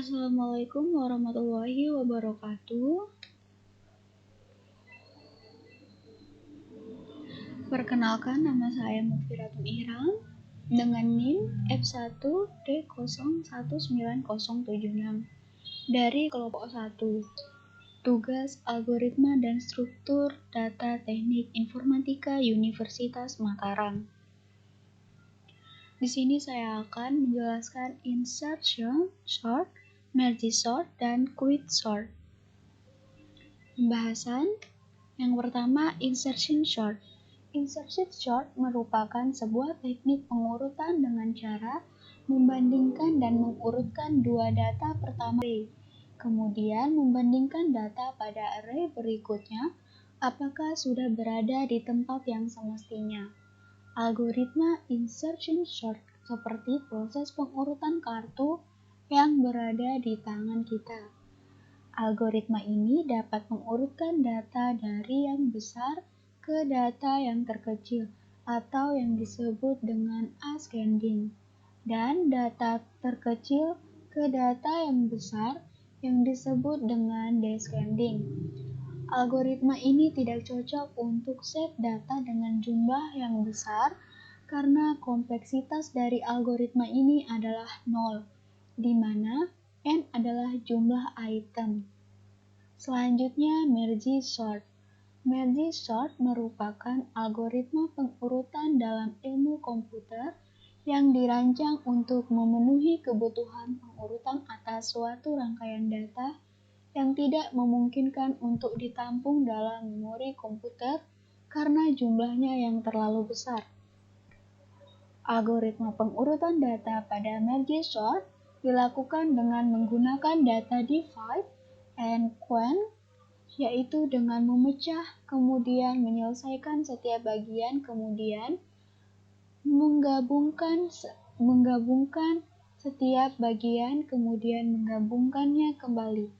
Assalamualaikum warahmatullahi wabarakatuh. Perkenalkan, nama saya Mufiratul Ihram dengan NIM F1D019076 dari kelompok 1. Tugas algoritma dan struktur data teknik informatika Universitas Mataram. Di sini saya akan menjelaskan insertion sort, merge sort, dan quit sort. Pembahasan yang pertama, insertion sort. Insertion sort merupakan sebuah teknik pengurutan dengan cara membandingkan dan mengurutkan dua data pertama array, kemudian membandingkan data pada array berikutnya apakah sudah berada di tempat yang semestinya. Algoritma insertion sort seperti proses pengurutan kartu yang berada di tangan kita. Algoritma ini dapat mengurutkan data dari yang besar ke data yang terkecil atau yang disebut dengan ascending, dan data terkecil ke data yang besar yang disebut dengan descending. Algoritma ini tidak cocok untuk set data dengan jumlah yang besar karena kompleksitas dari algoritma ini adalah 0, di mana n adalah jumlah item. Selanjutnya, merge sort. Merge sort merupakan algoritma pengurutan dalam ilmu komputer yang dirancang untuk memenuhi kebutuhan pengurutan atas suatu rangkaian data yang tidak memungkinkan untuk ditampung dalam memori komputer karena jumlahnya yang terlalu besar. Algoritma pengurutan data pada merge sort dilakukan dengan menggunakan data divide and conquer, yaitu dengan memecah, kemudian menyelesaikan setiap bagian, kemudian menggabungkan setiap bagian, kemudian menggabungkannya kembali.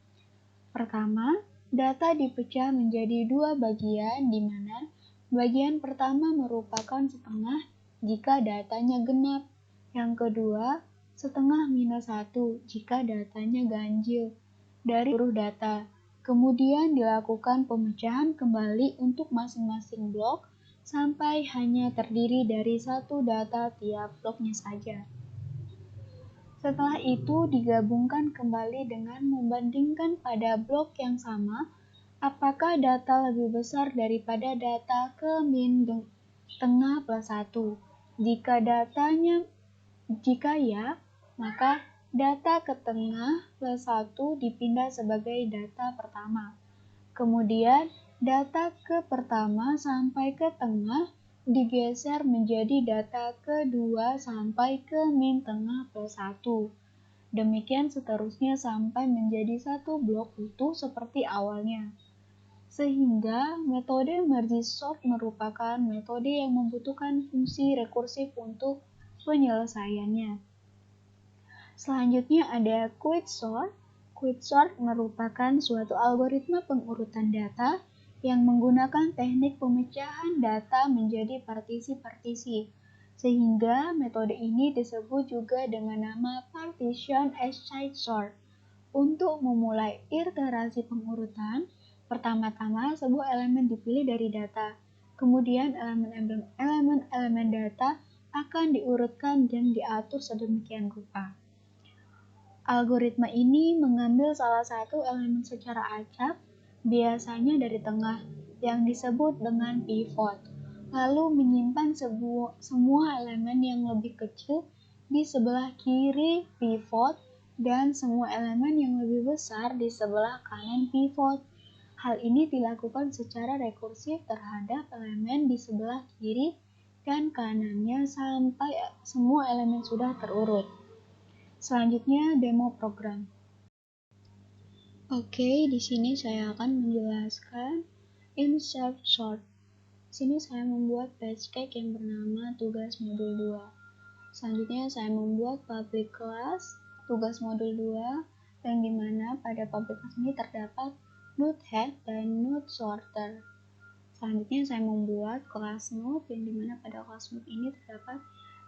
Pertama, data dipecah menjadi dua bagian, di mana bagian pertama merupakan setengah jika datanya genap. Yang kedua, setengah minus 1 jika datanya ganjil dari seluruh data. Kemudian dilakukan pemecahan kembali untuk masing-masing blok sampai hanya terdiri dari satu data tiap bloknya saja. Setelah itu digabungkan kembali dengan membandingkan pada blok yang sama apakah data lebih besar daripada data ke min tengah plus 1. Jika ya, maka data ke tengah plus 1 dipindah sebagai data pertama. Kemudian, data ke pertama sampai ke tengah digeser menjadi data kedua sampai ke min tengah plus 1. Demikian seterusnya sampai menjadi satu blok utuh seperti awalnya. Sehingga metode merge sort merupakan metode yang membutuhkan fungsi rekursif untuk penyelesaiannya. Selanjutnya ada quit sort. Quit sort merupakan suatu algoritma pengurutan data yang menggunakan teknik pemecahan data menjadi partisi-partisi. Sehingga metode ini disebut juga dengan nama partition ascii sort. Untuk memulai iterasi pengurutan, pertama-tama sebuah elemen dipilih dari data. Kemudian elemen data akan diurutkan dan diatur sedemikian rupa. Algoritma ini mengambil salah satu elemen secara acak, biasanya dari tengah, yang disebut dengan pivot, lalu menyimpan semua elemen yang lebih kecil di sebelah kiri pivot dan semua elemen yang lebih besar di sebelah kanan pivot. Hal ini dilakukan secara rekursif terhadap elemen di sebelah kiri dan kanannya sampai semua elemen sudah terurut. Selanjutnya demo program. Oke, di sini saya akan menjelaskan insert sort. Di sini saya membuat batch cake yang bernama tugas modul 2. Selanjutnya saya membuat public class tugas modul 2 yang dimana pada public class ini terdapat node head dan node sorter. Selanjutnya saya membuat kelas node yang dimana pada kelas node ini terdapat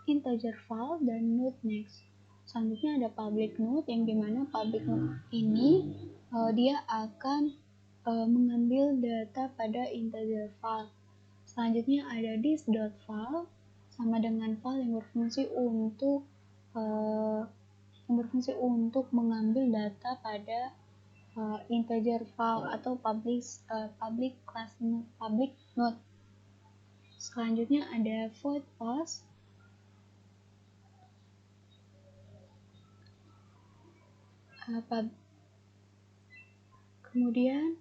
integer val dan node next. Selanjutnya ada public node, yang dimana public node ini dia akan mengambil data pada integer file. Selanjutnya ada this.file, sama dengan file yang berfungsi mengambil data pada integer file atau public node. Selanjutnya ada void pass. Kemudian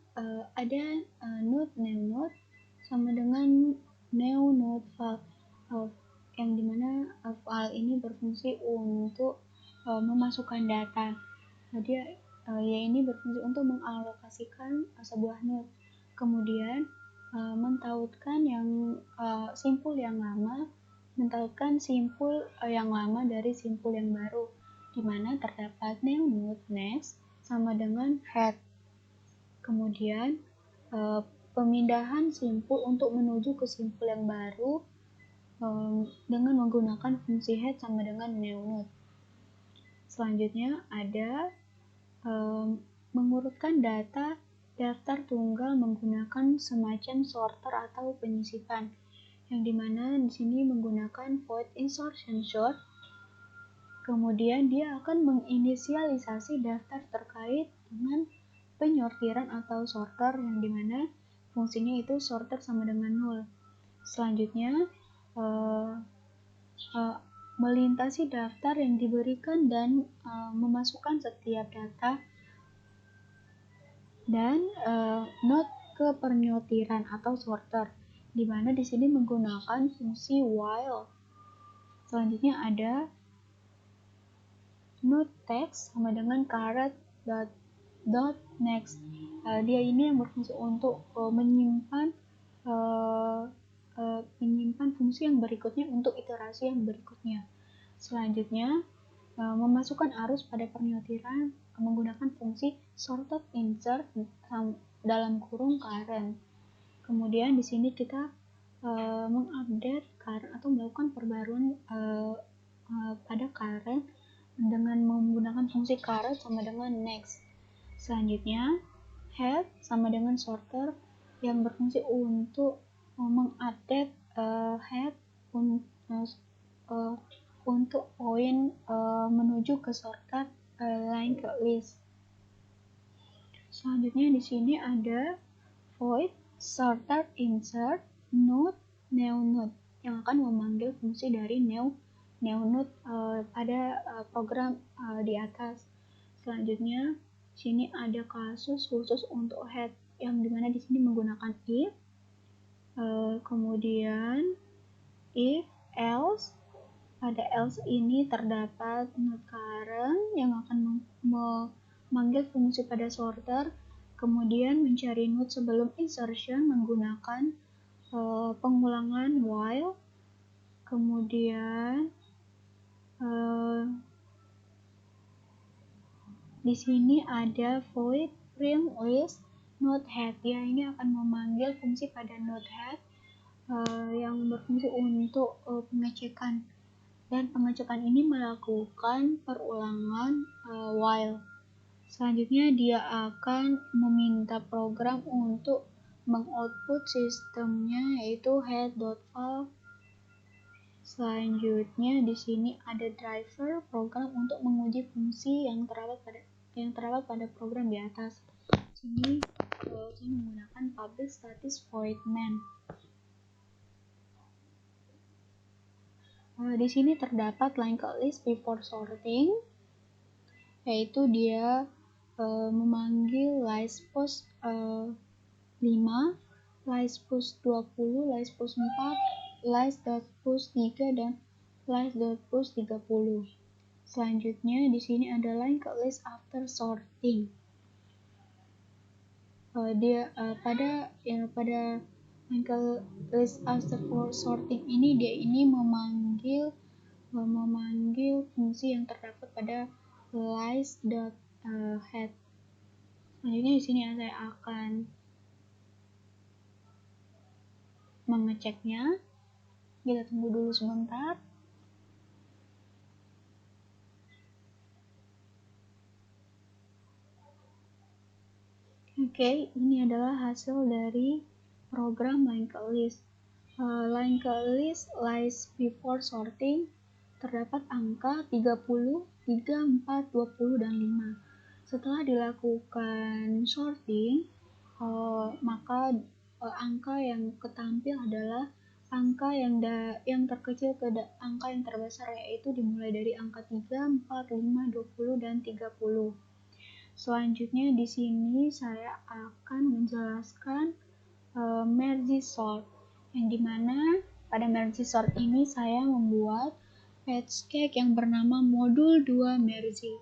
ada node new node sama dengan new node file, yang dimana file ini berfungsi untuk memasukkan data. Dia ini berfungsi untuk mengalokasikan sebuah node, kemudian mentautkan simpul yang lama dari simpul yang baru, di mana terdapat new node next sama dengan head. Kemudian pemindahan simpul untuk menuju ke simpul yang baru dengan menggunakan fungsi head sama dengan new node. Selanjutnya ada mengurutkan daftar tunggal menggunakan semacam sorter atau penyisipan, yang dimana di sini menggunakan void insertion sort. Kemudian dia akan menginisialisasi daftar terkait dengan penyortiran atau sorter, yang dimana fungsinya itu sorter sama dengan null. Selanjutnya melintasi daftar yang diberikan dan memasukkan setiap data, dan node ke penyortiran atau sorter, di mana di sini menggunakan fungsi while. Selanjutnya ada node text sama dengan caret dot next. Dia ini yang berfungsi untuk menyimpan fungsi yang berikutnya untuk iterasi yang berikutnya. Selanjutnya memasukkan arus pada penyortiran menggunakan fungsi sorted insert dalam kurung current. Kemudian di sini kita mengupdate current atau melakukan perbaruan pada current dengan menggunakan fungsi current sama dengan next. Selanjutnya head sama dengan sorter yang berfungsi untuk mengupdate head untuk poin menuju ke sorter linked list. Selanjutnya di sini ada void sorter insert node new node yang akan memanggil fungsi dari new node pada program di atas. Selanjutnya di sini ada kasus khusus untuk head, yang dimana di sini menggunakan if, kemudian if else. Pada else ini terdapat node current yang akan memanggil fungsi pada sorter, kemudian mencari node sebelum insertion menggunakan pengulangan while. Kemudian di sini ada void print list node head. Dia ini akan memanggil fungsi pada node head yang berfungsi untuk pengecekan, dan pengecekan ini melakukan perulangan while. Selanjutnya dia akan meminta program untuk mengoutput sistemnya, yaitu head.file. Selanjutnya di sini ada driver, program untuk menguji fungsi yang terdapat pada program di atas. Sini saya menggunakan public static void main. Di sini terdapat linked list before sorting, yaitu dia memanggil list post 5, list post 20, list post 4, list.push 3, dan list.push 30. Selanjutnya di sini ada linked list after sorting. Pada linked list after sorting ini, dia ini memanggil fungsi yang terdapat pada list.head. Selanjutnya di sini saya akan mengeceknya. Kita tunggu dulu sebentar. Oke, ini adalah hasil dari program linked list. Linked list lies before sorting. Terdapat angka 30, 3, 4, 20, dan 5. Setelah dilakukan sorting, maka angka yang ketampil adalah angka yang terkecil ke angka yang terbesar, yaitu dimulai dari angka 3, 4, 5, 20, dan 30. Selanjutnya di sini saya akan menjelaskan merge sort, yang dimana pada merge sort ini saya membuat patchcake yang bernama modul 2 merge.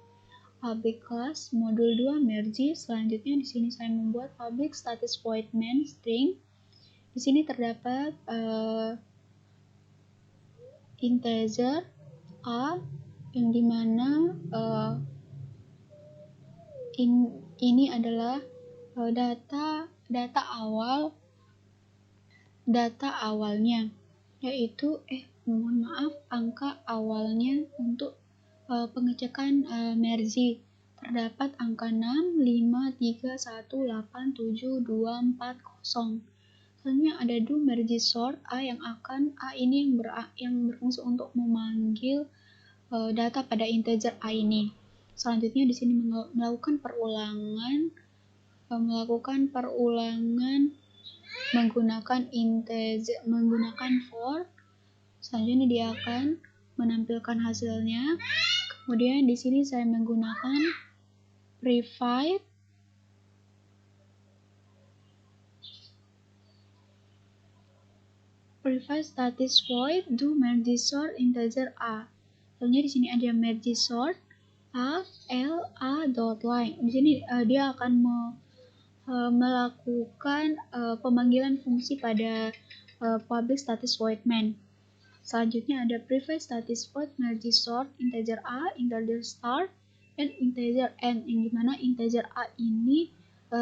Public class modul 2 merge. Selanjutnya di sini saya membuat public status void main string. Di sini terdapat integer a, yang dimana ini adalah data awalnya, yaitu angka awalnya untuk pengecekan merge. Terdapat angka 6, 5, 3, 1, 8, 7, 2, 4, 0. Selanjutnya ada do merge sort a, yang ini yang berfungsi untuk memanggil data pada integer a ini. Selanjutnya di sini melakukan perulangan menggunakan for. Selanjutnya dia akan menampilkan hasilnya. Kemudian di sini saya menggunakan private status void do merge sort integer a. Selanjutnya di sini ada merge sort a l a dot line. Di sini dia akan melakukan pemanggilan fungsi pada public status void main. Selanjutnya ada private status void merge sort integer a, integer start, dan integer n, yang dimana integer a ini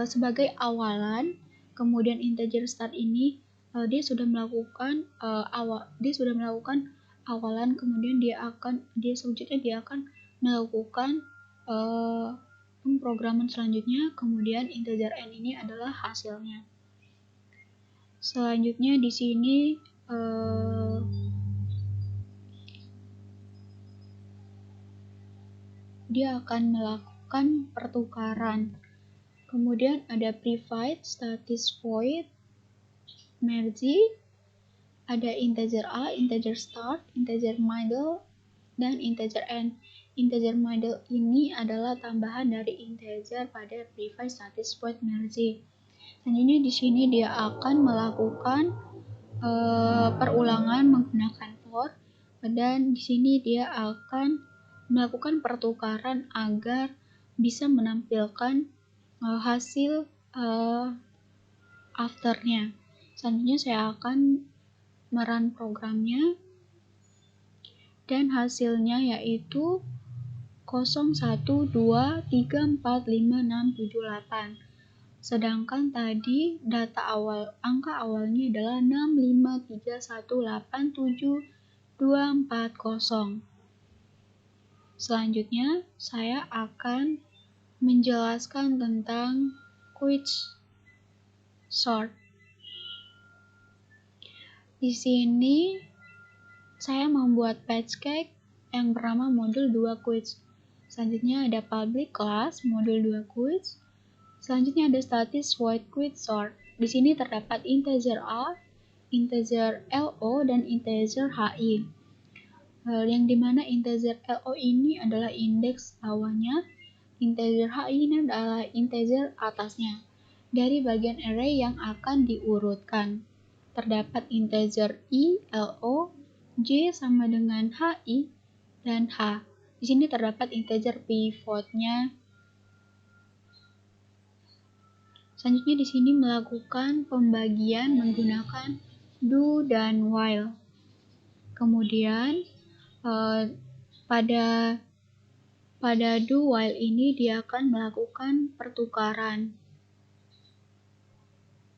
sebagai awalan, kemudian integer start ini dia sudah melakukan awalan, kemudian selanjutnya dia akan melakukan pemrograman selanjutnya, kemudian integer n ini adalah hasilnya. Selanjutnya di sini dia akan melakukan pertukaran. Kemudian ada private status void merge, ada integer a, integer start, integer middle, dan integer n. Integer middle ini adalah tambahan dari integer pada private status void merge. Selanjutnya di sini dia akan melakukan perulangan menggunakan for, dan di sini dia akan melakukan pertukaran agar bisa menampilkan hasil afternya. Selanjutnya saya akan merun programnya, dan hasilnya yaitu 0, 1, 2, 3, 4, 5, 6, 7, 8. Sedangkan tadi angka awalnya adalah 6, 5, 3, 1, 8, 7, 2, 4, 0. Selanjutnya saya akan menjelaskan tentang quicksort. Di sini saya membuat patchcake yang bernama modul 2 quiz. Selanjutnya ada public class modul 2 quiz. Selanjutnya ada status void quicksort. Di sini terdapat integer a, integer lo, dan integer hi. Yang dimana integer lo ini adalah indeks bawahnya, integer hi ini adalah integer atasnya. Dari bagian array yang akan diurutkan, terdapat integer i, lo, j sama dengan hi, dan h. Di sini terdapat integer pivotnya. Selanjutnya di sini melakukan pembagian menggunakan do dan while. Kemudian pada do while ini dia akan melakukan pertukaran,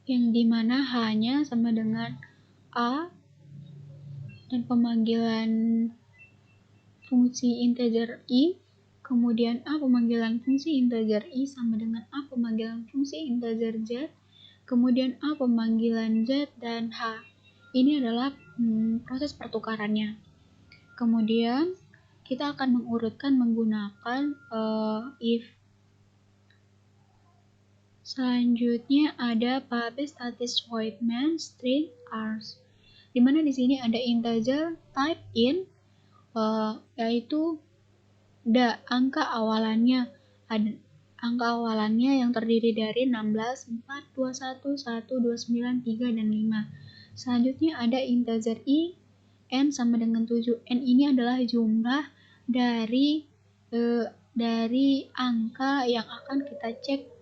yang dimana hanya sama dengan a, dan pemanggilan fungsi integer i kemudian A pemanggilan fungsi integer I sama dengan A pemanggilan fungsi integer Z, kemudian A pemanggilan Z dan H. Ini adalah proses pertukarannya. Kemudian kita akan mengurutkan menggunakan if. Selanjutnya ada public static void main string args, di mana di sini ada integer type int, yaitu angka awalannya yang terdiri dari 16, 4, 21, 1, 29, 3, dan 5. Selanjutnya ada integer i, n sama dengan 7. N ini adalah jumlah dari angka yang akan kita cek.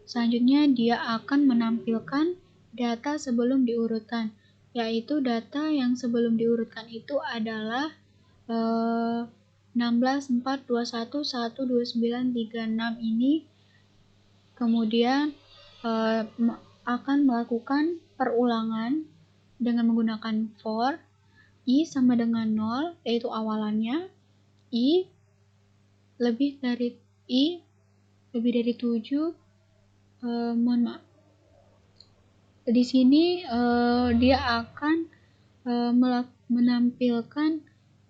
Selanjutnya dia akan menampilkan data sebelum diurutkan, yaitu data yang sebelum diurutkan itu adalah 16, 4, 21, 1, 29, 3, 6 ini. Kemudian akan melakukan perulangan dengan menggunakan for i sama dengan 0, yaitu awalannya, i lebih dari 7. Mohon maaf. Di sini dia akan menampilkan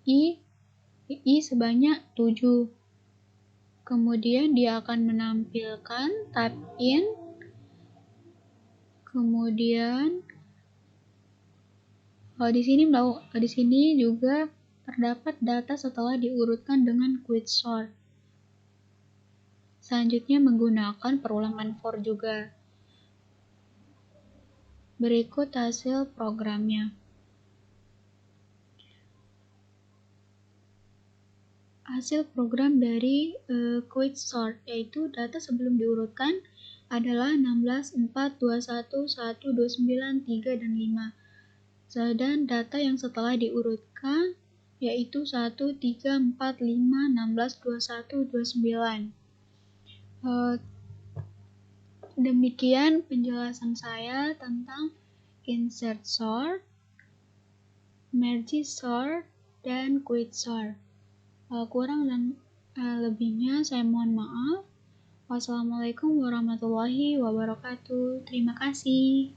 i sebanyak 7. Kemudian dia akan menampilkan type int. Kemudian di sini juga terdapat data setelah diurutkan dengan quicksort. Selanjutnya menggunakan perulangan for juga. Berikut hasil programnya. Hasil program dari quicksort, yaitu data sebelum diurutkan adalah 16, 4, 21, 1, 29, 3, dan 5. Dan data yang setelah diurutkan yaitu 1, 3, 4, 5, 16, 21, 29. Demikian penjelasan saya tentang insert sort, merge sort, dan quicksort. Kurang dan lebihnya saya mohon maaf. Wassalamualaikum warahmatullahi wabarakatuh. Terima kasih.